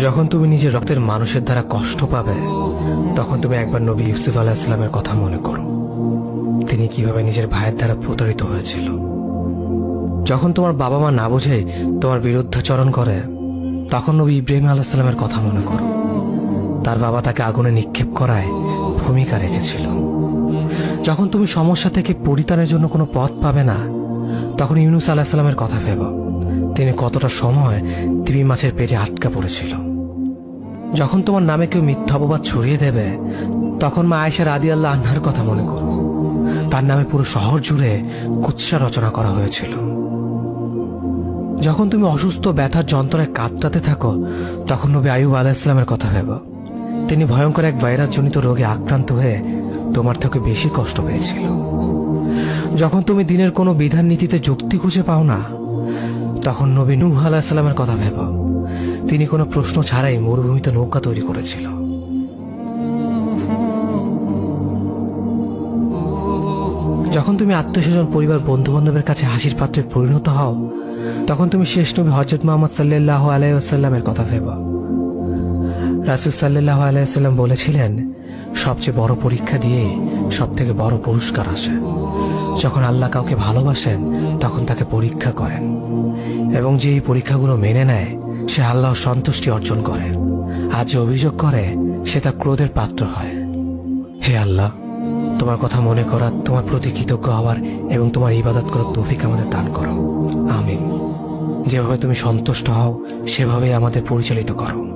যখন তুমি নিজের রক্তের মানুষের দ্বারা কষ্ট পাবে, তখন তুমি একবার নবী ইউসুফ আলাইহিস সালামের কথা মনে করো। তিনি কিভাবে নিজের ভাইয়ের দ্বারা প্রতারিত হয়েছিল। যখন তোমার বাবা মা না বুঝে তোমার বিরুদ্ধাচরণ করে, তখন নবী ইব্রাহিম আলাইহিস সালামের কথা মনে করো। তার বাবা তাকে আগুনে নিক্ষেপ করায় ভূমিকা রেখেছিল। যখন তুমি সমস্যা থেকে পরিত্রাণের জন্য কোনো পথ পাবে না, তখন ইউনুস আলাইহিস সালামের কথা ভেবো। তিনি কতটা সময় তিমি মাছের পেটে আটকা পড়েছিল। যখন তোমার নামে কেউ মিথ্যা অপবাদ ছড়িয়ে দেবে, তখন মা আয়েশা রাদিয়াল্লাহু আনহার কথা মনে করো। তার নামে পুরো শহর জুড়ে কুৎসা রচনা করা হয়েছিল। যখন তুমি অসুস্থ ব্যথার যন্ত্রণায় কাতরাতে থাকো, তখন নবী আইয়ুব আলাইহিস সালামের কথা ভেবো। তিনি ভয়ঙ্কর এক ভাইরাসজনিত রোগে আক্রান্ত হয়ে তোমার থেকে বেশি কষ্ট পেয়েছিল। যখন তুমি দিনের কোনো বিধান নীতিতে যুক্তি খুঁজে পাও না, তখন নবী নূহ আলাইহিস সালামের কথা ভেবো। তিনি কোনো প্রশ্ন ছাড়াই মরুভূমিতে নৌকা তৈরি করেছিল। যখন তুমি আত্মীয়স্বজন, পরিবার, বন্ধু বান্ধবের কাছে হাসির পাত্রে পরিণত হও, তখন তুমি শেষ নবী হযরত মুহাম্মদ সাল্লাল্লাহু আলাইহি ওয়াসাল্লামের কথা ভেবো। রাসূল সাল্লাল্লাহু আলাইহি ওয়াসাল্লাম বলেছিলেন, সবচেয়ে বড় পরীক্ষা দিয়ে সব থেকে বড় পুরস্কার আসে। যখন আল্লাহ কাউকে ভালোবাসেন, তখন তাকে পরীক্ষা করেন, এবং যে এই পরীক্ষাগুলো মেনে নেয়, সে আল্লাহর সন্তুষ্টি অর্জন করে। আর যে অভিযোগ করে, সে তার ক্রোধের পাত্র হয়। হে আল্লাহ, তোমার কথা মনে করা, তোমার প্রতি কৃতজ্ঞ হওয়ার এবং তোমার ইবাদত করার তৌফিক আমাদের দান করো। আমিন। যেভাবে তুমি সন্তুষ্ট হও, সেভাবেই আমাদের পরিচালিত করো।